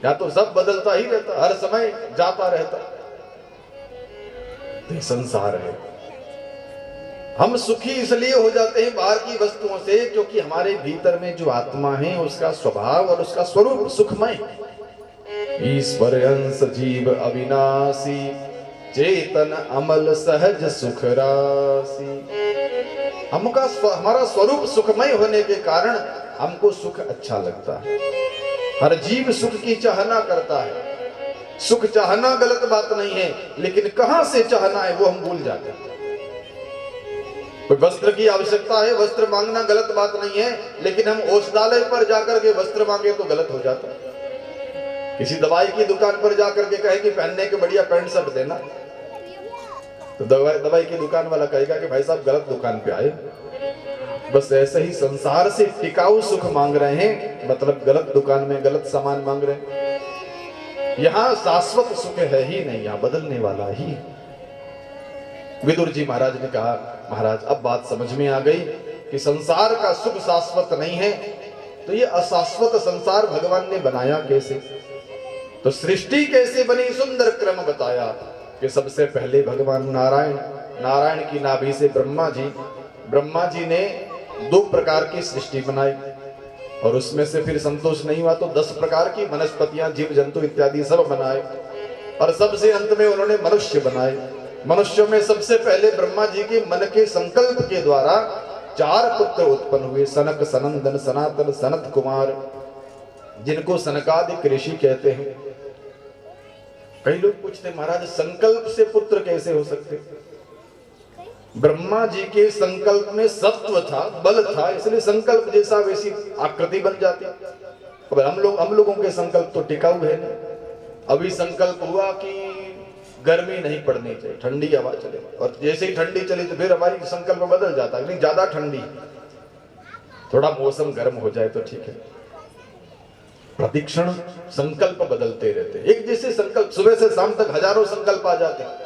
या तो सब बदलता ही रहता, हर समय जाता रहता। तो संसार है। हम सुखी इसलिए हो जाते हैं बाहर की वस्तुओं से, क्योंकि हमारे भीतर में जो आत्मा है उसका स्वभाव और उसका स्वरूप सुखमय। ईश्वर अंश जीव अविनाशी, चेतन अमल सहज सुख राशि। हमारा स्वरूप सुखमय होने के कारण हमको सुख अच्छा लगता है। हर जीव सुख की चाहना करता है। सुख चाहना गलत बात नहीं है, लेकिन कहां से चाहना है वो हम भूल जाते हैं। कोई वस्त्र की आवश्यकता है, वस्त्र मांगना गलत बात नहीं है, लेकिन हम औषधालय पर जाकर के वस्त्र मांगे तो गलत हो जाता है। किसी दवाई की दुकान पर जाकर के कहे कि पहनने के बढ़िया पैंट शर्ट देना, तो दवाई की दुकान वाला कहेगा कि भाई साहब गलत दुकान पे आए। बस ऐसे ही संसार से टिकाऊ सुख मांग रहे हैं, मतलब गलत दुकान में गलत सामान मांग रहे हैं। यहां शाश्वत सुख है ही नहीं, यहां बदलने वाला ही। विदुर जी महाराज ने कहा, महाराज अब बात समझ में आ गई कि संसार का सुख शाश्वत नहीं है, तो ये अशाश्वत संसार भगवान ने बनाया कैसे? तो सृष्टि कैसे बनी, सुंदर क्रम बताया कि सबसे पहले भगवान नारायण की नाभि से ब्रह्मा जी ने 2 प्रकार की सृष्टि बनाई, और उसमें से फिर संतोष नहीं हुआ तो 10 प्रकार की वनस्पतियां, जीव जंतु इत्यादि सब बनाए, और सबसे अंत में उन्होंने मनुष्य बनाए। मनुष्यों में सबसे पहले ब्रह्मा जी के मन के संकल्प के द्वारा 4 पुत्र उत्पन्न हुए, सनक, सनंदन, सनातन, सनत कुमार, जिनको सनकादिक ऋषि कहते हैं। कई लोग पूछते महाराज संकल्प से पुत्र कैसे हो सकते? ब्रह्मा जी के संकल्प में सत्व था, बल था, इसलिए संकल्प जैसा वैसी आकृति बन जाती। अब हम लोगों के संकल्प तो टिकाऊ है ना। अभी संकल्प हुआ कि गर्मी नहीं पड़नी चाहिए, ठंडी हवा चले, और जैसे ही ठंडी चली तो फिर हमारी संकल्प बदल जाता है, नहीं ज्यादा ठंडी, थोड़ा मौसम गर्म हो जाए तो ठीक है। प्रतिक्षण संकल्प बदलते रहते, एक जैसे संकल्प सुबह से शाम तक हजारों संकल्प आ जाते हैं,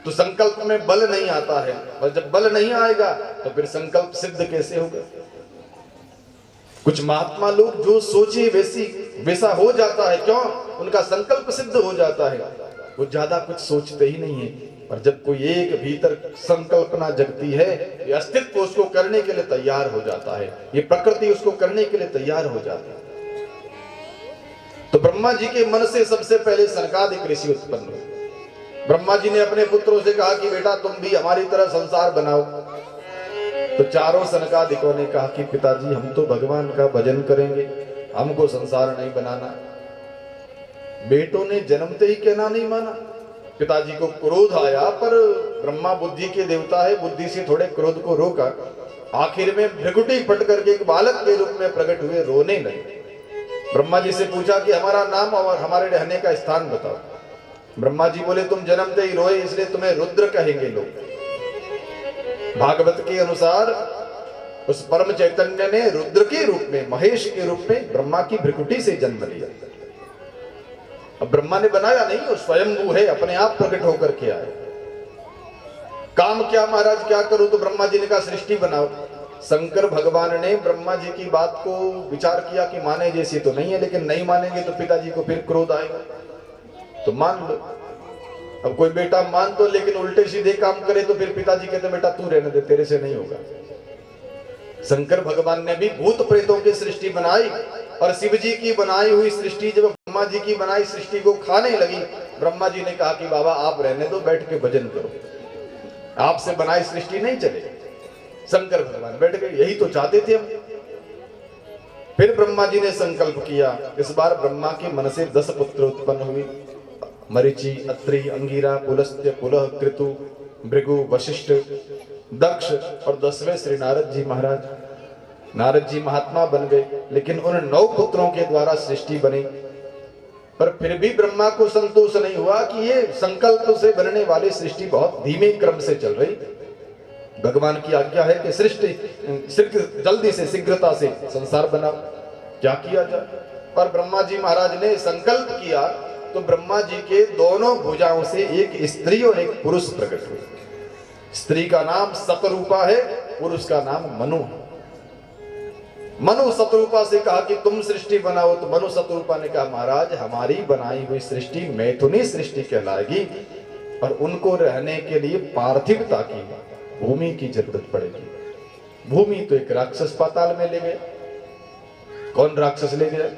तो संकल्प में बल नहीं आता है, और जब बल नहीं आएगा तो फिर संकल्प सिद्ध कैसे होगा? कुछ महात्मा लोग जो सोचे वैसा हो जाता है, क्यों? उनका संकल्प सिद्ध हो जाता है, वो ज्यादा कुछ सोचते ही नहीं है। और जब कोई एक भीतर संकल्पना जगती है, ये अस्तित्व उसको करने के लिए तैयार हो जाता है, ये प्रकृति उसको करने के लिए तैयार हो जाती है। तो ब्रह्मा जी के मन से सबसे पहले सनकादिक ऋषि उत्पन्न हुए। ब्रह्मा जी ने अपने पुत्रों से कहा कि बेटा तुम भी हमारी तरह संसार बनाओ। तो चारों सनकादिकों ने कहा कि पिताजी हम तो भगवान का भजन करेंगे, हमको संसार नहीं बनाना। बेटों ने जन्मते ही कहना नहीं माना। पिताजी को क्रोध आया, पर ब्रह्मा बुद्धि के देवता है, बुद्धि से थोड़े क्रोध को रोका। आखिर में भ्रिकुटी फट करके एक बालक के रूप में प्रकट हुए, रोने लगे। ब्रह्मा जी से पूछा कि हमारा नाम और हमारे रहने का स्थान बताओ। ब्रह्मा जी बोले तुम जन्मते ही रोए, इसलिए तुम्हें रुद्र कहेंगे लोग। भागवत के अनुसार उस परम चैतन्य ने रुद्र के रूप में, महेश के रूप में ब्रह्मा की भ्रिकुटी से जन्म लिया। अब ब्रह्मा ने बनाया नहीं, वो स्वयंभू है, अपने आप प्रकट होकर के आए। काम क्या महाराज क्या करूं? तो ब्रह्मा जी ने कहा सृष्टि बनाओ। शंकर भगवान ने ब्रह्मा जी की बात को विचार किया कि माने जैसी तो नहीं है, लेकिन नहीं मानेंगे तो पिताजी को फिर क्रोध आएगा, तो मान लो। अब कोई बेटा मान दो, लेकिन उल्टे सीधे काम करे तो फिर पिताजी कहते बेटा तू रहने दे, तेरे से नहीं होगा। शंकर भगवान ने भी भूत प्रेतों की सृष्टि बनाई, और शिव जी की बनाई हुई सृष्टि जब ब्रह्मा जी की बनाई सृष्टि को खाने लगी, ब्रह्मा जी ने कहा कि बाबा आप रहने दो, बैठ के भजन करो, आपसे बनाई सृष्टि नहीं चलेगी। शंकर भगवान बैठ गए, यही तो चाहते थे हम। फिर ब्रह्मा जी ने संकल्प किया। इस बार ब्रह्मा के मन से 10 पुत्र उत्पन्न हुए, मरीचि, अत्रि, अंगिरा, पुलस्त्य, पुलह, कृतु, भृगु, वशिष्ठ, दक्ष, और 10वें श्री नारद जी महाराज। नारद जी महात्मा बन गए, लेकिन उन 9 पुत्रों के द्वारा सृष्टि बनी। पर फिर भी ब्रह्मा को संतोष नहीं हुआ कि ये संकल्प से बनने वाली सृष्टि बहुत धीमे क्रम से चल रही। भगवान की आज्ञा है कि सृष्टि जल्दी से, शीघ्रता से संसार बनाओ, क्या किया जाए? पर ब्रह्मा जी महाराज ने संकल्प किया तो ब्रह्मा जी के दोनों भुजाओं से एक स्त्री और एक पुरुष प्रकट हुए। स्त्री का नाम सतरूपा है, पुरुष का नाम मनु है। मनु शतरूपा से कहा कि तुम सृष्टि बनाओ, तो मनु शतरूपा ने कहा महाराज हमारी बनाई हुई सृष्टि मैथुनी सृष्टि कहलाएगी और उनको रहने के लिए पार्थिवता की भूमि की जरूरत पड़ेगी। भूमि तो एक राक्षस पाताल में ले गया। कौन राक्षस ले गया?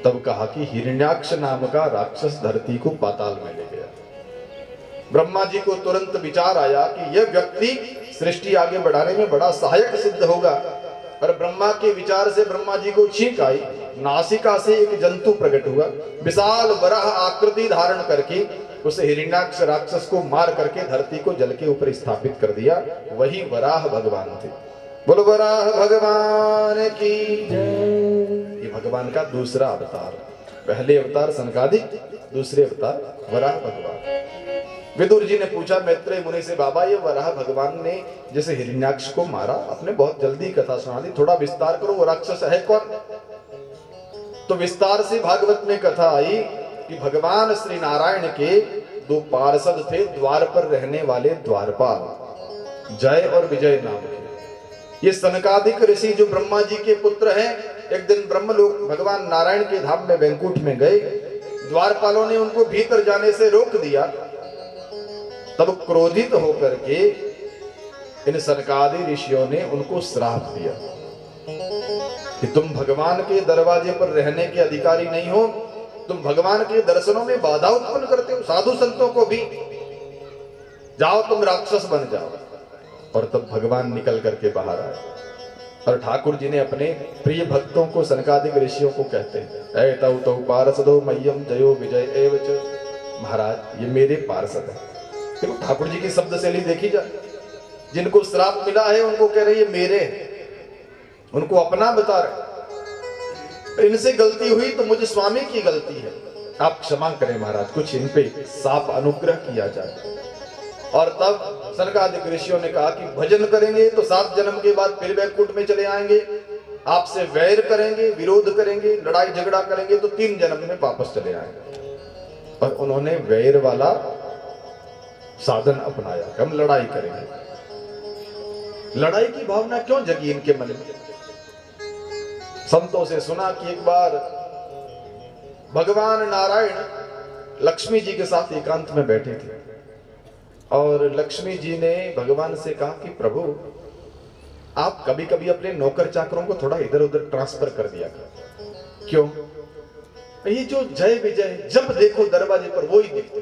तब कहा कि हिरण्याक्ष नाम का राक्षस धरती को पाताल में ले गया। ब्रह्मा जी को तुरंत विचार आया कि यह व्यक्ति सृष्टि आगे बढ़ाने में बड़ा सहायक सिद्ध होगा। पर ब्रह्मा के विचार से ब्रह्मा जी को छींक आई, नासिका से एक जंतु प्रकट हुआ, विशाल वराह आकृति धारण करके उस हिरण्याक्ष राक्षस को मार करके धरती को जल के ऊपर स्थापित कर दिया। वही वराह भगवान थे। बोलो वराह भगवान की जय। ये भगवान का दूसरा अवतार। पहले अवतार सनकादिक, दूसरे अवतार वराह भगवान। विदुर जी ने पूछा मैत्रेय मुनि से, बाबा ये वराह भगवान ने जैसे हिरण्याक्ष को मारा, आपने बहुत जल्दी कथा सुना दी, थोड़ा विस्तार करो, वो राक्षस है कौन? तो विस्तार से भागवत में कथा आई कि भगवान श्री नारायण के दो पार्षद थे, द्वार पर रहने वाले द्वारपाल, जय और विजय नाम के। ये सनकादिक ऋषि जो ब्रह्मा जी के पुत्र हैं, एक दिन ब्रह्मलोक भगवान नारायण के धाम में वैकुंठ में गए। द्वारपालों ने उनको भीतर जाने से रोक दिया। तब क्रोधित होकर के इन सनकादि ऋषियों ने उनको श्राप दिया कि तुम भगवान के दरवाजे पर रहने के अधिकारी नहीं हो, तुम भगवान के दर्शनों में बाधा उत्पन्न करते हो, साधु संतों को भी, जाओ तुम राक्षस बन जाओ। और तब भगवान निकल करके बाहर आए और ठाकुर जी ने अपने प्रिय भक्तों को सनकादिक ऋषियों को कहते हैं, ऐ तौ तौ पार्षदो मह्यम जयो विजय एवच। महाराज ये मेरे पार्षद है। देखो ठाकुर जी की शब्द शैली देखी जाए, जिनको श्राप मिला है उनको कह रहे ये मेरे, उनको अपना बता रहे। इनसे गलती हुई तो मुझे स्वामी की गलती है, आप क्षमा करें महाराज, कुछ इन पे साफ अनुग्रह किया जाए। और तब सनकादिक ऋषियों ने कहा कि भजन करेंगे तो 7 जन्म के बाद फिर वैकुंठ में चले आएंगे, आपसे वैर करेंगे, विरोध करेंगे, लड़ाई झगड़ा करेंगे तो 3 जन्म में वापस चले आएंगे। और उन्होंने वैर वाला साधन अपनाया, हम लड़ाई करेंगे। लड़ाई की भावना क्यों जगी इनके मन में? संतों से सुना कि एक बार भगवान नारायण लक्ष्मी जी के साथ एकांत में बैठे थे और लक्ष्मी जी ने भगवान से कहा कि प्रभु आप कभी कभी अपने नौकर चाकरों को थोड़ा इधर उधर ट्रांसफर कर दिया कर। क्यों? ये जो जय विजय जब देखो दरवाजे पर वो ही दिखते,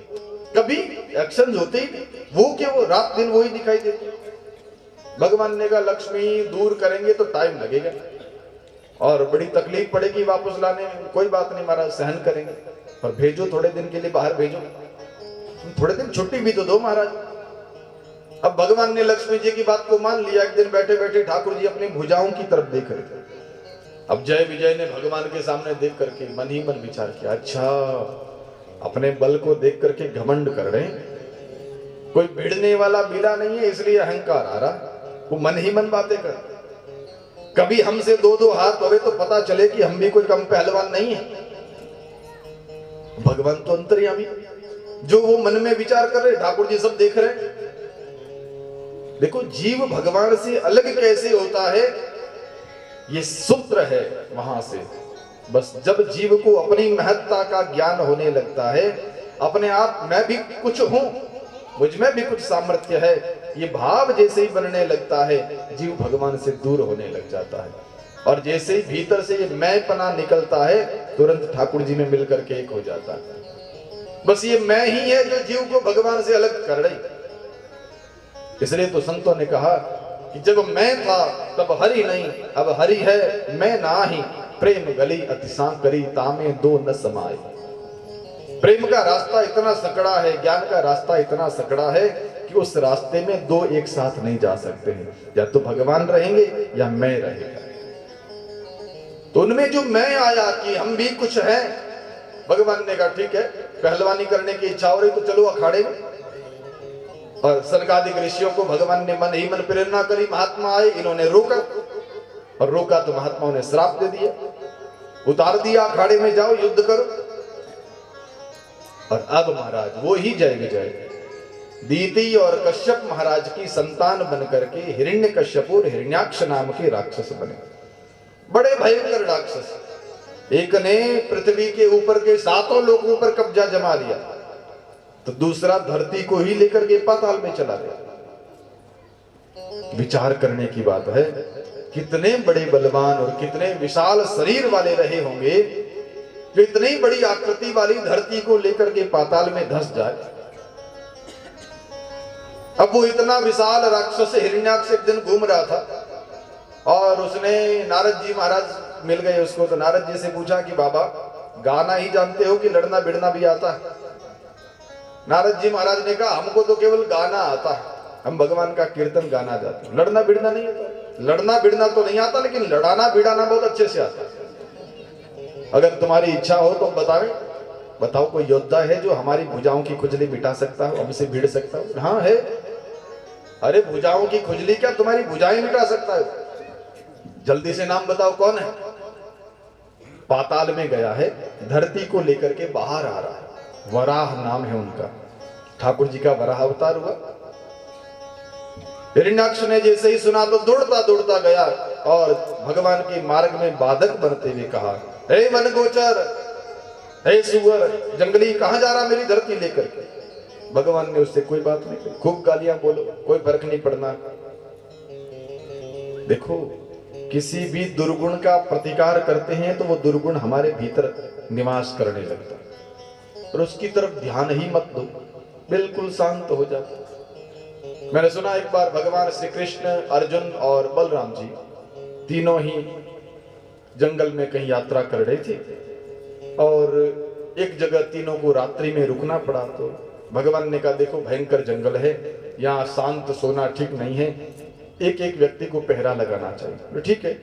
कभी एक्शन होते ही वो क्या, वो रात दिन वो ही दिखाई देते। भगवान ने कहा लक्ष्मी दूर करेंगे तो टाइम लगेगा और बड़ी तकलीफ पड़ेगी वापस लाने में, कोई बात नहीं महाराज सहन करेंगे, पर भेजो थोड़े दिन के लिए बाहर भेजो, थोड़े दिन छुट्टी भी तो दो महाराज। अब भगवान ने लक्ष्मी जी की बात को मान लिया। एक दिन बैठे बैठे ठाकुर जी अपनी भुजाओं की तरफ देख रहे थे। अब जय विजय ने भगवान के सामने देख करके मन ही मन विचार किया, अच्छा अपने बल को देख करके घमंड कर रहे हैं, कोई भिड़ने वाला मिला नहीं है इसलिए अहंकार आ रहा, वो मन ही मन बातें कर। कभी हमसे 2-2 हाथ होवे तो पता चले कि हम भी कोई कम पहलवान नहीं है। भगवान तो अंतर्यामी, जो वो मन में विचार कर रहे ठाकुर जी सब देख रहे। देखो जीव भगवान से अलग कैसे होता है, ये सूत्र है वहां से। बस जब जीव को अपनी महत्ता का ज्ञान होने लगता है, अपने आप मैं भी कुछ हूं, मुझ में भी कुछ सामर्थ्य है, ये भाव जैसे ही बनने लगता है, जीव भगवान से दूर होने लग जाता है। और जैसे ही भीतर से ये मैंपना निकलता है, तुरंत ठाकुर जी में मिलकर के एक हो जाता है। बस ये मैं ही है जो जीव को भगवान से अलग कर रही। इसलिए तो संतों ने कहा कि जब मैं था तब हरि नहीं, अब हरि है मैं नाही, प्रेम गली अति सांकरी तामे दो न समाए। प्रेम का रास्ता इतना सकड़ा है, ज्ञान का रास्ता इतना सकड़ा है कि उस रास्ते में दो एक साथ नहीं जा सकते हैं, या तो भगवान रहेंगे या मैं रहेगा। तो उनमें जो मैं आया कि हम भी कुछ हैं, भगवान ने कहा ठीक है, पहलवानी करने की इच्छा हो रही तो चलो अखाड़े में। और सनकादिक ऋषियों को भगवान ने मन ही मन प्रेरणा करी, महात्मा आए, इन्होंने रोका और रोका तो महात्माओं ने श्राप दे दिया, उतार दिया अखाड़े में जाओ युद्ध करो। और अब महाराज वो ही जय विजय दीति और कश्यप महाराज की संतान बनकर के हिरण्यकश्यप और हिरण्याक्ष नाम के राक्षस बने। बड़े भयंकर राक्षस। एक ने पृथ्वी के ऊपर के 7 लोगों पर कब्जा जमा लिया, तो दूसरा धरती को ही लेकर के पाताल में चला गया। विचार करने की बात है, कितने बड़े बलवान और कितने विशाल शरीर वाले रहे होंगे जो इतनी बड़ी आकृति वाली धरती को लेकर के पाताल में धंस जाए। अब वो इतना विशाल राक्षस हिरण्याक्ष एक दिन घूम रहा था और उसने नारद जी महाराज मिल गए उसको, तो नारद जी से पूछा कि बाबा गाना ही जानते हो कि लड़ना भिड़ना भी आता है? नारद जी महाराज ने कहा हमको तो केवल गाना आता है, हम भगवान का कीर्तन गाना जाते हैं, लड़ना भिड़ना नहीं आता। लड़ना भिड़ना तो नहीं आता, लेकिन लड़ाना भिड़ाना बहुत अच्छे से आता है। अगर तुम्हारी इच्छा हो तो बताओ कोई योद्धा है जो हमारी भुजाओं की खुजली मिटा सकता हो, हमसे भिड़ सकता हो? हाँ है। अरे भुजाओं की खुजली क्या, तुम्हारी भुजाएं मिटा सकता है? जल्दी से नाम बताओ कौन है? पाताल में गया है, धरती को लेकर के बाहर आ रहा है, वराह नाम है उनका। ठाकुर जी का वराह अवतार हुआ। हिरण्याक्ष ने जैसे ही सुना तो दौड़ता दौड़ता गया और भगवान के मार्ग में बाधक बनते हुए कहा, हे वन गोचर, हे सुअर, जंगली, कहां जा रहा मेरी धरती लेकर के? भगवान ने उससे कोई बात नहीं की, खूब गालियां बोलो, कोई फर्क नहीं पड़ना। देखो, किसी भी दुर्गुण का प्रतिकार करते हैं तो वो दुर्गुण हमारे भीतर निवास करने लगता है और उसकी तरफ ध्यान ही मत दो, बिल्कुल शांत हो जाता। मैंने सुना एक बार भगवान श्री कृष्ण, अर्जुन और बलराम जी तीनों ही जंगल में कहीं यात्रा कर रहे थे और एक जगह तीनों को रात्रि में रुकना पड़ा। तो भगवान ने कहा देखो भयंकर जंगल है, यहाँ शांत सोना ठीक नहीं है, एक एक व्यक्ति को पहरा लगाना चाहिए। तो ठीक है,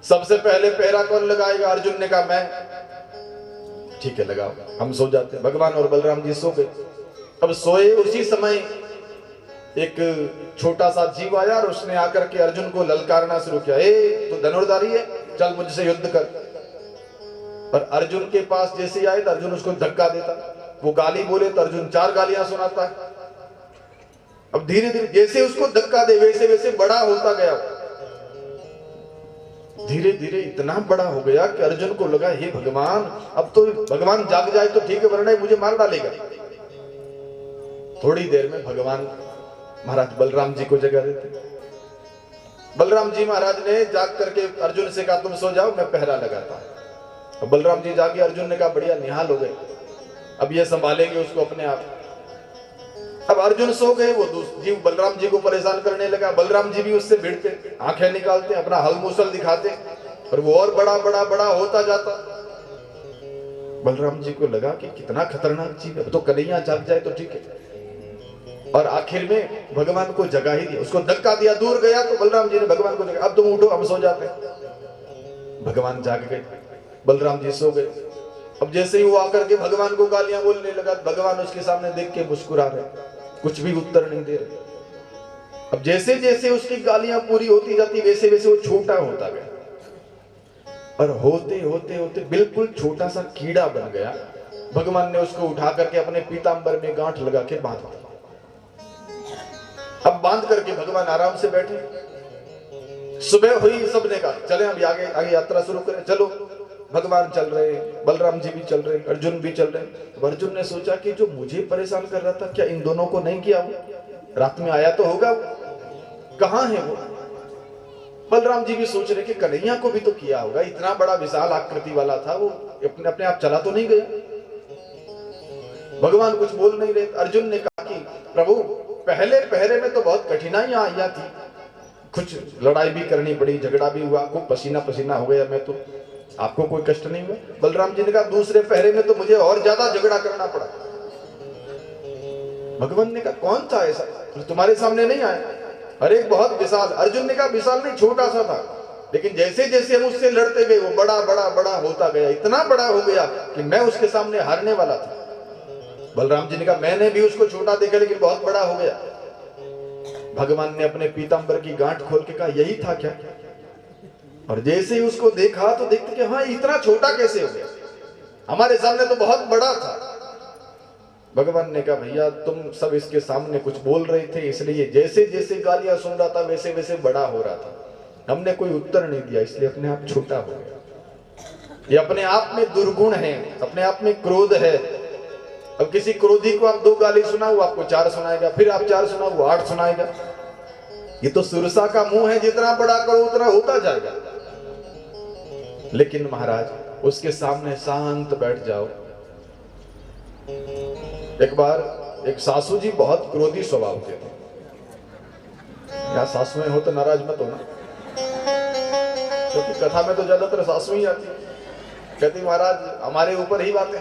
सबसे पहले पहरा कौन लगाएगा? अर्जुन ने कहा मैं। ठीक है लगाओ, हम सो जाते। भगवान और बलराम जी सो गए। अब सोए उसी समय एक छोटा सा जीव आया और उसने आकर के अर्जुन को ललकारना शुरू किया, ए तो धनुर्धारी है, चल मुझसे युद्ध कर। और अर्जुन के पास जैसे आए तो अर्जुन उसको धक्का देता, वो गाली बोले तो अर्जुन 4 गालियां सुनाता है। अब धीरे धीरे जैसे उसको धक्का दे वैसे वैसे बड़ा होता गया, धीरे धीरे इतना बड़ा हो गया कि अर्जुन को लगा हे भगवान, अब तो भगवान जाग जाए तो ठीक है, वरना मुझे मार डालेगा। थोड़ी देर में भगवान महाराज बलराम जी को जगा देते। बलराम जी महाराज ने जाग करके अर्जुन से कहा तुम सो जाओ, मैं पहरा लगाता। अब बलराम जी जागे, अर्जुन ने कहा बढ़िया, निहाल हो गए, अब ये संभालेंगे उसको अपने आप। अब अर्जुन सो गए, वो जीव बलराम जी को परेशान करने लगा। बलराम जी भी उससे भिड़ते, आंखें निकालते, अपना हल मूसल दिखाते और वो और बड़ा बड़ा बड़ा होता जाता। बलराम जी को लगा कि कितना खतरनाक जीव है, अब तो कन्हैया जाग जाए तो ठीक है। और आखिर में भगवान को जगा ही दिया, उसको धक्का दिया, दूर गया तो बलराम जी ने भगवान को जगा, अब तुम उठो, हम सो जाते हैं। भगवान जाग गए, बलराम जी सो गए। अब जैसे ही वो आकर के भगवान को गालियां बोलने लगा, भगवान उसके सामने देख के मुस्कुरा रहे, कुछ भी उत्तर नहीं दे रहे। अब जैसे जैसे उसकी गालियां पूरी होती जाती वैसे वैसे वो छोटा होता गया और होते होते होते बिल्कुल छोटा सा कीड़ा बन गया। भगवान ने उसको उठा करके अपने पीतांबर में गांठ लगा के बांध दिया। अब बांध करके भगवान आराम से बैठे। सुबह हुई, सबने कहा चले अब आगे आगे यात्रा शुरू करें। चलो, भगवान चल रहे, बलराम जी भी चल रहे, अर्जुन भी चल रहे। तो अर्जुन ने सोचा कि जो मुझे परेशान कर रहा था क्या इन दोनों को नहीं किया? वो रात में आया तो होगा, कहां है वो? बलराम जी भी सोच रहे कि कन्हैया को भी तो किया होगा, इतना बड़ा विशाल आकृति वाला था, वो अपने अपने आप चला तो नहीं गया। भगवान कुछ बोल नहीं रहे। अर्जुन ने कहा कि प्रभु पहले पहरे में तो बहुत कठिनाइयां आई थी, कुछ लड़ाई भी करनी पड़ी, झगड़ा भी हुआ, खूब पसीना पसीना हो गया मैं तो, आपको कोई कष्ट नहीं हुआ? बलराम जी ने कहा दूसरे पहरे में तो मुझे और ज्यादा झगड़ा करना पड़ा। भगवान ने कहा कौन था ऐसा तो तुम्हारे सामने नहीं आया? अरे बहुत विशाल। अर्जुन ने कहा विशाल नहीं, छोटा सा था, लेकिन जैसे जैसे हम उससे लड़ते गए वो बड़ा बड़ा बड़ा होता गया, इतना बड़ा हो गया कि मैं उसके सामने हारने वाला था। बलराम जी ने कहा मैंने भी उसको छोटा देखा लेकिन बहुत बड़ा हो गया। भगवान ने अपने पीतांबर की गांठ खोल के कहा यही था क्या? और जैसे ही उसको देखा तो देखते कि हाँ इतना छोटा कैसे हो गया, हमारे सामने तो बहुत बड़ा था। भगवान ने कहा भैया तुम सब इसके सामने कुछ बोल रहे थे, इसलिए जैसे जैसे गालियां सुन रहा था वैसे वैसे बड़ा हो रहा था। हमने कोई उत्तर नहीं दिया, इसलिए अपने आप छोटा हो गया। ये अपने आप में दुर्गुण है, अपने आप में क्रोध है। अब किसी क्रोधी को आप 2 गाली सुना, वो आपको 4 सुनाएगा, फिर आप 4 सुना, वो 8 सुनाएगा। ये तो सुरसा का मुंह है, जितना बड़ा करो उतना होता जाएगा। लेकिन महाराज उसके सामने शांत बैठ जाओ। एक बार एक सासू जी बहुत क्रोधी स्वभाव के थे। या सासुएं हो तो नाराज मत होना, क्योंकि कथा में तो ज्यादातर सासू ही आती है। कहती महाराज हमारे ऊपर ही बातें।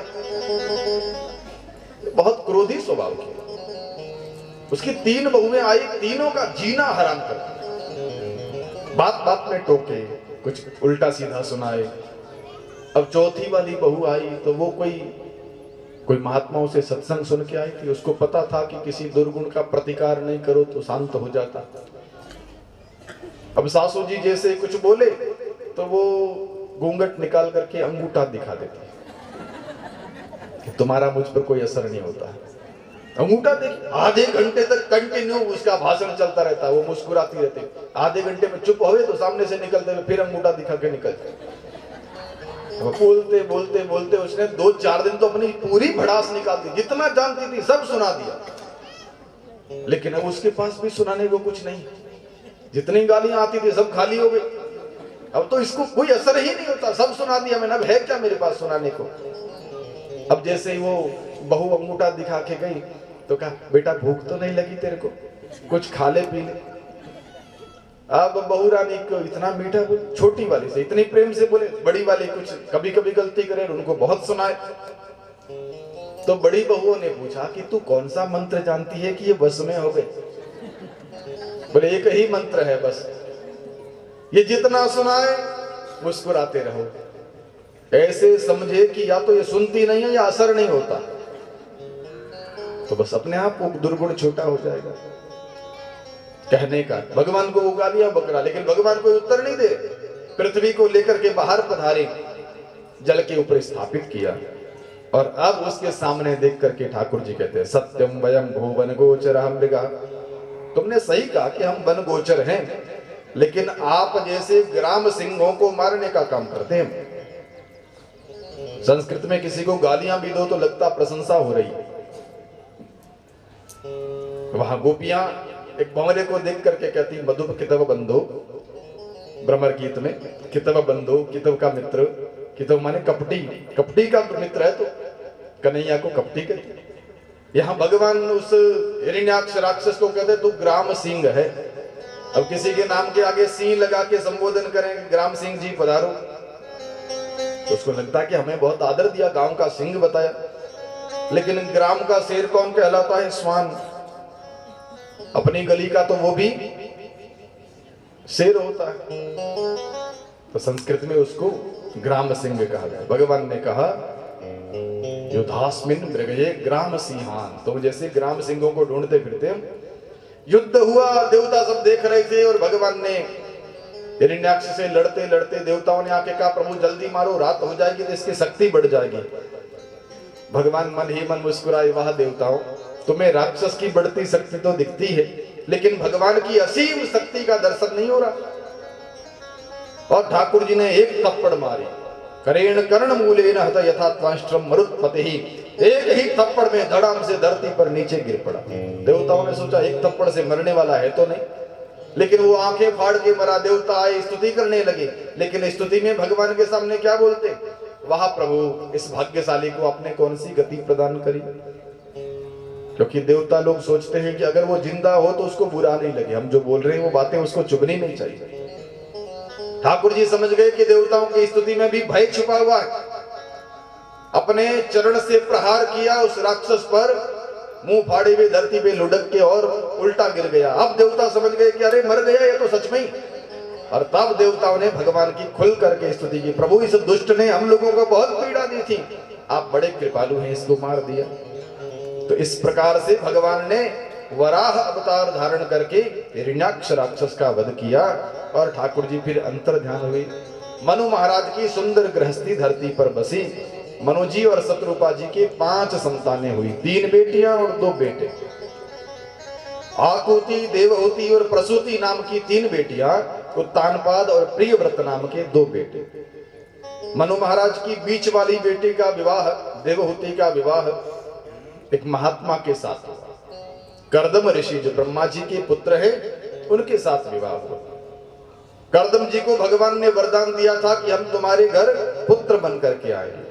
बहुत क्रोधी स्वभाव की। उसकी 3 बहुएं आई, तीनों का जीना हराम कर दिया। बात बात में टोके, कुछ उल्टा सीधा सुनाए। अब चौथी वाली बहू आई तो वो कोई महात्माओं से सत्संग सुन के आई थी। उसको पता था कि किसी दुर्गुण का प्रतिकार नहीं करो तो शांत हो जाता। अब सासू जी जैसे कुछ बोले तो वो घूंघट निकाल करके अंगूठा दिखा देती कि तुम्हारा मुझ पर कोई असर नहीं होता। अंगूठा देख, आधे घंटे तक कंटिन्यू उसका भाषण चलता रहता। वो मुस्कुराती रहती। आधे घंटे में चुप हुए तो सामने से निकलते हुए फिर अंगूठा दिखा के निकलते। बोलते बोलते बोलते उसने 2-4 दिन तो अपनी पूरी भड़ास निकाल दी। जितना जानती थी सब सुना दिया। लेकिन अब उसके पास भी सुनाने को कुछ नहीं। जितनी गालियां आती थी सब खाली हो गई। अब तो इसको कोई असर ही नहीं होता, सब सुना दिया मैंने, अब है क्या मेरे पास सुनाने को। अब जैसे ही वो बहू अंगूठा दिखा के गई तो कहा बेटा भूख तो नहीं लगी तेरे को, कुछ खा ले पी ले। अब बहू रानी को इतना मीठा बोले, छोटी वाली से इतनी प्रेम से बोले, बड़ी वाली कुछ कभी कभी गलती करे उनको बहुत सुनाए। तो बड़ी बहुओं ने पूछा कि तू कौन सा मंत्र जानती है कि ये बस में हो गए। बोले एक ही मंत्र है बस, ये जितना सुनाए मुस्कुराते रहो। ऐसे समझे कि या तो ये सुनती नहीं है या असर नहीं होता, तो बस अपने आप वो दुर्गुण छोटा हो जाएगा। कहने का भगवान को उगा दिया बकरा, लेकिन भगवान कोई उत्तर नहीं दे। पृथ्वी को लेकर के बाहर पधारे, जल के ऊपर स्थापित किया। और अब उसके सामने देख करके ठाकुर जी कहते हैं सत्यम वयम भुवन गोचर मृगा। तुमने सही कहा कि हम वन गोचर हैं, लेकिन आप जैसे ग्राम सिंहों को मारने का काम करते हैं। संस्कृत में किसी को गालियां भी दो तो लगता प्रशंसा हो रही। वहां गोपियां एक भंवरे को देख करके कहती मधुप कितव बंधो, भ्रमर गीत में कितव बंधो, कितव का मित्र, कितव माने कपटी, कपटी का मित्र है तो कन्हैया को कपटी कहते। यहाँ भगवान उस हिरण्याक्ष राक्षस को कहते तू ग्राम सिंह है। अब किसी के नाम के आगे सिंह लगा के संबोधन करें ग्राम सिंह जी पधारो, तो उसको लगता है कि हमें बहुत आदर दिया, गांव का सिंह बताया। लेकिन ग्राम का शेर कौन कहलाता है? श्वान। अपनी गली का तो वो भी शेर होता है, तो संस्कृत में उसको ग्राम सिंह कहा जाए। भगवान ने कहा युद्धास्मिन् मृगये ग्राम सिंहान, तो जैसे ग्राम सिंहों को ढूंढते फिरते। युद्ध हुआ, देवता सब देख रहे थे और भगवान ने हिरण्याक्ष से लड़ते लड़ते देवताओं ने आके कहा प्रभु जल्दी मारो, रात हो जाएगी तो इसकी शक्ति बढ़ जाएगी। भगवान मन ही मन मुस्कुराए, वाह देवताओं तुम्हें राक्षस की बढ़ती शक्ति तो दिखती है, लेकिन भगवान की असीम शक्ति का दर्शन नहीं हो रहा। और ठाकुर जी ने एक थप्पड़ मारी, करेण कर्ण मूलेन हत यथा त्वाष्ट्रम मरुत्पतिः। एक ही थप्पड़ में धड़ाम से धरती पर नीचे गिर पड़ा। देवताओं ने सोचा एक थप्पड़ से मरने वाला है तो नहीं, लेकिन वो आंखें फाड़ के मरा। देवता आए, स्तुति करने लगे, लेकिन स्तुति में भगवान के सामने क्या बोलते? वाह प्रभु इस भाग्यशाली को आपने कौन सी गति प्रदान करी। क्योंकि देवता लोग सोचते हैं कि अगर वो जिंदा हो तो उसको बुरा नहीं लगे, हम जो बोल रहे हैं वो बातें उसको चुभनी नहीं चाहिए। ठाकुर जी समझ गए कि देवताओं की स्तुति में भी भय छुपा हुआ है। अपने चरण से प्रहार किया उस राक्षस पर, मुंह फाड़े हुए धरती पे लुढ़क के और उल्टा गिर गया। अब देवता समझ गए कि अरे मर गया ये तो सच में ही। और तब देवताओं ने भगवान की खुल करके स्तुति की, प्रभु इस दुष्ट ने हम लोगों को बहुत पीड़ा दी थी, आप बड़े कृपालु हैं, इसको मार दिया। तो इस प्रकार से भगवान ने वराह अवतार धारण करके हिरण्याक्ष राक्षस का वध किया। और ठाकुर जी फिर अंतर ध्यान हुए। मनु महाराज की सुंदर गृहस्थी धरती पर बसी। मनु जी और शत्रुपा जी के 5 संतानें हुई, 3 बेटियां और 2 बेटे। आकुति, देवहूति और प्रसूति नाम की 3 बेटियां उत्तानपाद और प्रियव्रत नाम के 2 बेटे। मनु महाराज की बीच वाली बेटी का विवाह, देवहूति का विवाह एक महात्मा के साथ हुआ। कर्दम ऋषि जो ब्रह्मा जी के पुत्र है, उनके साथ विवाह हुआ। कर्दम जी को भगवान ने वरदान दिया था कि हम तुम्हारे घर पुत्र बन करके आएंगे।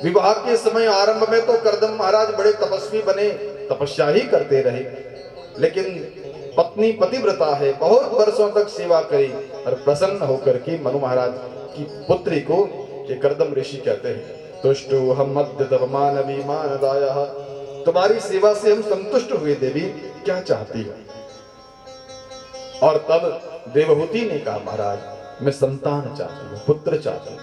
विवाह के समय आरंभ में तो कर्दम महाराज बड़े तपस्वी बने, तपस्या ही करते रहे, लेकिन पत्नी पतिव्रता है, बहुत वर्षों तक सेवा करी और प्रसन्न होकर के मनु महाराज की पुत्री को ये कर्दम ऋषि कहते हैं, तुष्टो हम मध्य दवमान विमानदायः, तुम्हारी सेवा से हम संतुष्ट हुए देवी, क्या चाहती हो? और तब देवहूति ने कहा, महाराज मैं संतान चाहती हूँ, पुत्र चाहती हूँ।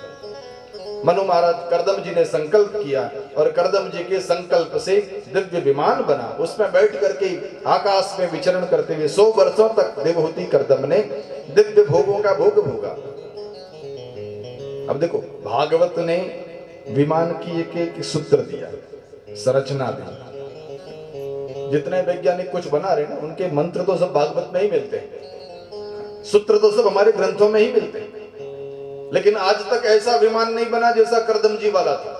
मनु महाराज कर्दम जी ने संकल्प किया और कर्दम जी के संकल्प से दिव्य विमान बना, उसमें बैठ करके आकाश में विचरण करते हुए 100 वर्षों तक देवहूति कर्दम ने दिव्य भोगों का भोग भोगा। अब देखो, भागवत ने विमान की एक सूत्र दिया, संरचना दी। जितने वैज्ञानिक कुछ बना रहे ना, उनके मंत्र तो सब भागवत में ही मिलते हैं, सूत्र तो सब हमारे ग्रंथों में ही मिलते हैं, लेकिन आज तक ऐसा विमान नहीं बना जैसा कर्दम जी वाला था।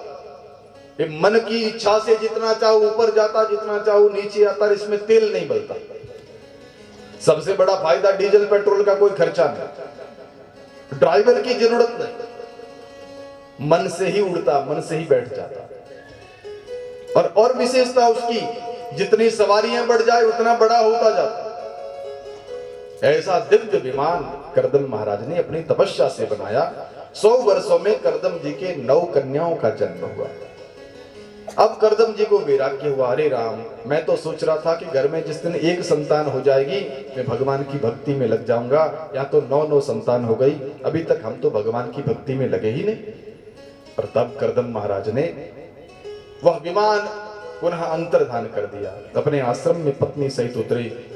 ये मन की इच्छा से जितना चाहो ऊपर जाता, जितना चाहो नीचे आता, इसमें तेल नहीं बलता। सबसे बड़ा फायदा डीजल पेट्रोल का कोई खर्चा नहीं, ड्राइवर की जरूरत नहीं, मन से ही उड़ता, मन से ही बैठ जाता। और विशेषता उसकी, जितनी सवारियां बढ़ जाए उतना बड़ा होता जाता। ऐसा दिव्य विमान कर्दम महाराज ने अपनी तपस्या से बनाया। 100 वर्षों में कर्दम जी के 9 कन्याओं का जन्म हुआ। अब कर्दम जी को वैराग्य हुआ, अरे राम, मैं तो सोच रहा था कि घर में जिस दिन एक संतान हो जाएगी मैं भगवान की भक्ति में लग जाऊंगा, या तो 9 संतान हो गई, अभी तक हम तो भगवान की भक्ति में लगे ही नहीं। और तब कर्दम महाराज ने वह विमान पुनः अंतर्धान कर दिया, अपने आश्रम में पत्नी सहित उतरे।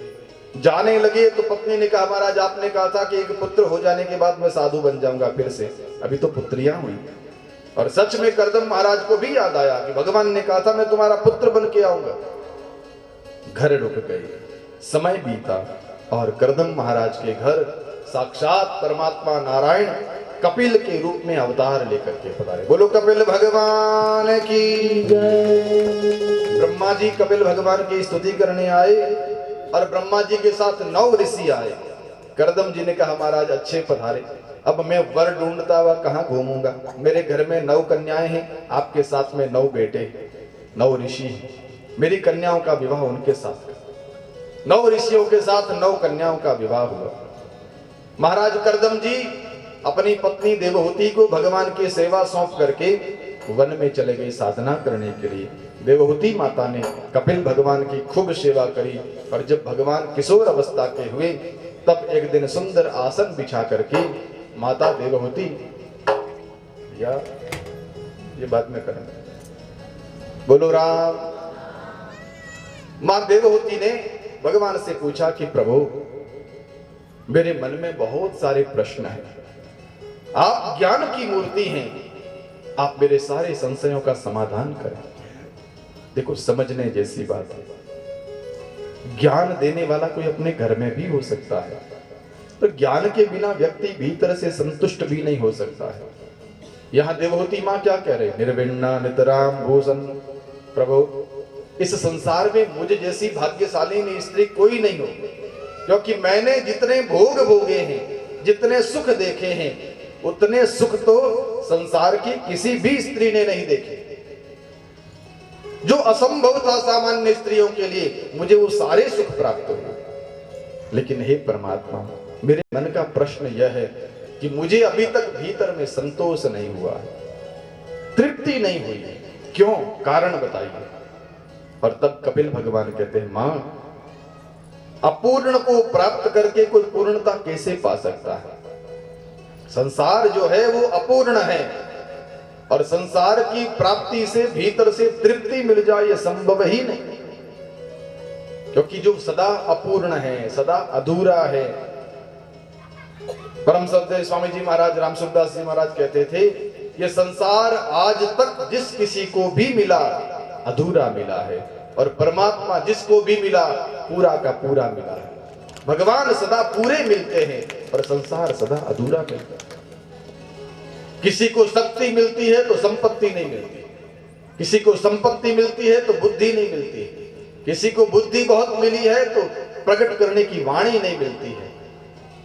जाने लगे तो पत्नी ने कहा, महाराज आपने कहा था कि एक पुत्र हो जाने के बाद मैं साधु बन जाऊंगा फिर से, अभी तो पुत्रियां हुई। और सच में कर्दम महाराज को भी याद आया कि भगवान ने कहा था मैं तुम्हारा पुत्र बन के आऊंगा। घर रुक गए, समय बीता और कर्दम महाराज के घर साक्षात परमात्मा नारायण कपिल के रूप में अवतार लेकर के पधारे। बोलो कपिल भगवान की जय। ब्रह्मा जी कपिल भगवान की स्तुति करने आए और ब्रह्मा जी के साथ 9 ऋषि आए। कर्दम जी ने कहा, महाराज अच्छे पधारे, अब मैं वर ढूंढता हुआ कहाँ घूमूंगा? मेरे घर में 9 कन्याएं हैं, आपके साथ में 9 बेटे, 9 ऋषि हैं, मेरी कन्याओं का विवाह उनके साथ, 9 ऋषियों के साथ 9 कन्याओं का विवाह हुआ। महाराज कर्दम जी अपनी पत्नी देवहूति को भगवान की सेवा सौंप करके वन में चले गए साधना करने के लिए। देवहूति माता ने कपिल भगवान की खूब सेवा करी और जब भगवान किशोर अवस्था के हुए तब एक दिन सुंदर आसन बिछा करके माता देवहूति, या ये बात में करेंगे, बोलो राम। मां देवहूति ने भगवान से पूछा कि प्रभु, मेरे मन में बहुत सारे प्रश्न हैं, आप ज्ञान की मूर्ति हैं, आप मेरे सारे संशयों का समाधान करें। देखो, समझने जैसी बात है, ज्ञान देने वाला कोई अपने घर में भी हो सकता है, तो ज्ञान के बिना व्यक्ति भीतर से संतुष्ट भी नहीं हो सकता है। यहां देवहूति मां क्या कह रहे, निर्विण्णा नितराम भूषण। प्रभु, इस संसार में मुझे जैसी भाग्यशाली स्त्री कोई नहीं हो, क्योंकि मैंने जितने भोग भोगे हैं, जितने सुख देखे हैं, उतने सुख तो संसार की किसी भी स्त्री ने नहीं देखे। जो असंभव था सामान्य स्त्रियों के लिए, मुझे वो सारे सुख प्राप्त हुए। लेकिन हे परमात्मा, मेरे मन का प्रश्न यह है कि मुझे अभी तक भीतर में संतोष नहीं हुआ है, तृप्ति नहीं हुई है। क्यों? कारण बताइए। और तब कपिल भगवान कहते हैं, मां, अपूर्ण को प्राप्त करके कोई पूर्णता कैसे पा सकता है? संसार जो है वो अपूर्ण है और संसार की प्राप्ति से भीतर से तृप्ति मिल जाए ये संभव ही नहीं, क्योंकि जो सदा अपूर्ण है, सदा अधूरा है। परम श्रद्धेय स्वामी जी महाराज रामसुखदास जी महाराज कहते थे, ये संसार आज तक जिस किसी को भी मिला अधूरा मिला है, और परमात्मा जिसको भी मिला पूरा का पूरा मिला है। भगवान सदा पूरे मिलते हैं और संसार सदा अधूरा मिलता है। किसी को शक्ति मिलती है तो संपत्ति नहीं मिलती, किसी को संपत्ति मिलती है तो बुद्धि नहीं मिलती, किसी को बुद्धि बहुत मिली है तो प्रकट करने की वाणी नहीं मिलती है,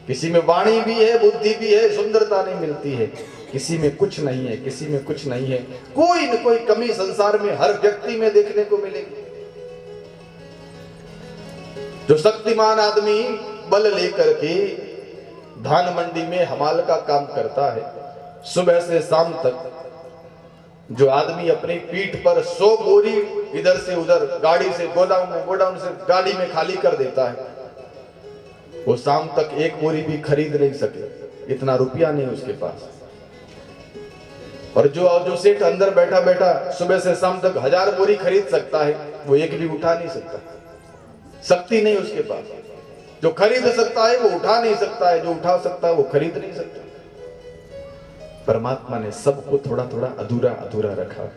किसी में वाणी भी है, बुद्धि भी है, सुंदरता नहीं मिलती है, किसी में कुछ नहीं है, किसी में कुछ नहीं है। कोई न कोई कमी संसार में हर व्यक्ति में देखने को मिलेगी। जो शक्तिमान आदमी बल लेकर के धान मंडी में हमाल का काम करता है, सुबह से शाम तक जो आदमी अपनी पीठ पर 100 बोरी इधर से उधर गाड़ी से गोदाम में, गोदाम से गाड़ी में खाली कर देता है, वो शाम तक 1 बोरी भी खरीद नहीं सके, इतना रुपया नहीं उसके पास। और जो सेठ अंदर बैठा बैठा सुबह से शाम तक 1000 बोरी खरीद सकता है, वो एक भी उठा नहीं सकता, शक्ति नहीं उसके पास। जो खरीद सकता है वो उठा नहीं सकता है, जो उठा सकता है वो खरीद नहीं सकता। परमात्मा ने सबको थोड़ा थोड़ा अधूरा अधूरा रखा।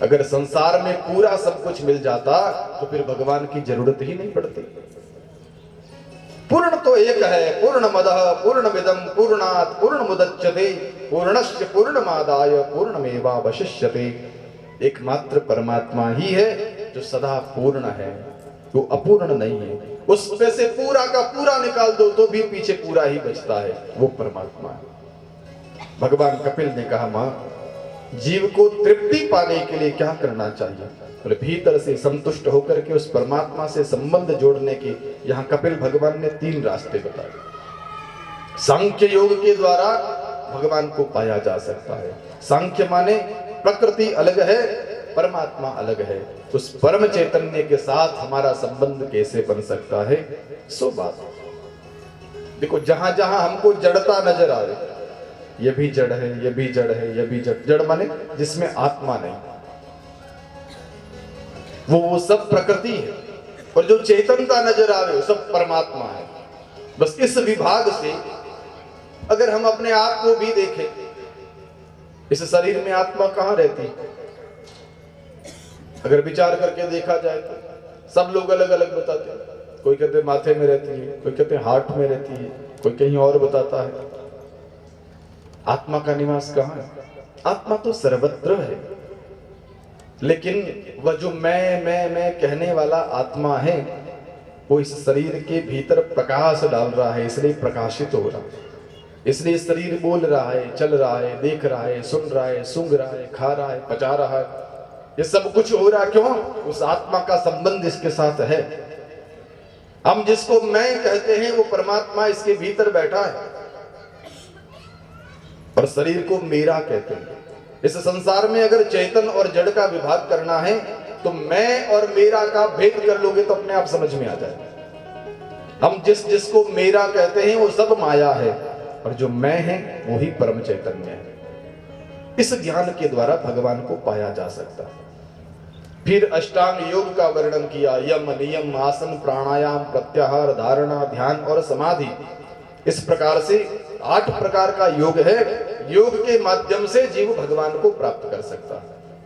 अगर संसार में पूरा सब कुछ मिल जाता तो फिर भगवान की जरूरत ही नहीं पड़ती। पूर्ण तो एक है, पूर्णमदः पूर्णमिदं पूर्णात् पूर्णमुदच्यते पूर्णस्य पूर्णमादाय पूर्णमेवावशिष्यते। एकमात्र परमात्मा ही है जो सदा पूर्ण है, वो अपूर्ण नहीं है। उसमें से पूरा का पूरा निकाल दो तो भी पीछे पूरा ही बचता है, वो परमात्मा है। भगवान कपिल ने कहा, मां, जीव को तृप्ति पाने के लिए क्या करना चाहिए? और भीतर से संतुष्ट होकर के उस परमात्मा से संबंध जोड़ने के यहाँ कपिल भगवान ने 3 रास्ते बताए। सांख्य योग के द्वारा भगवान को पाया जा सकता है। सांख्य माने प्रकृति अलग है, परमात्मा अलग है। उस परम चैतन्य के साथ हमारा संबंध कैसे बन सकता है? सो बात देखो, जहां जहां हमको जड़ता नजर आ रही, ये भी जड़ है, ये भी जड़ है, ये भी जड़, जड़ माने जिसमें आत्मा नहीं, वो सब प्रकृति है। और जो चेतनता नजर आवे वो सब परमात्मा है। बस इस विभाग से अगर हम अपने आप को भी देखें, इस शरीर में आत्मा कहां रहती? अगर विचार करके देखा जाए तो सब लोग अलग अलग बताते हैं। कोई कहते हैं माथे में रहती है, कोई कहते हैं हार्ट में रहती है, कोई कहीं और बताता है। आत्मा का निवास कहां है? आत्मा तो सर्वत्र है, लेकिन वह जो मैं कहने वाला आत्मा है वो इस शरीर के भीतर प्रकाश डाल रहा है, इसलिए प्रकाशित हो रहा है। इसलिए शरीर बोल रहा है, चल रहा है, देख रहा है, सुन रहा है, सूंघ रहा है, खा रहा है, पचा रहा है। ये सब कुछ हो रहा क्यों? उस आत्मा का संबंध इसके साथ है। हम जिसको मैं कहते हैं वो परमात्मा इसके भीतर बैठा है, और शरीर को मेरा कहते हैं। इस संसार में अगर चेतन और जड़ का विभाग करना है तो मैं और मेरा का भेद कर लोगे तो अपने आप समझ में आ जाए। हम जिसको मेरा कहते हैं वो सब माया है, और जो मैं है वो ही परम चैतन्य है। इस ज्ञान के द्वारा भगवान को पाया जा सकता है। फिर अष्टांग योग का वर्णन किया, यम, नियम, आसन, प्राणायाम, प्रत्याहार, धारणा, ध्यान और समाधि। इस प्रकार से 8 प्रकार का योग है। योग के माध्यम से जीव भगवान को प्राप्त कर सकता है।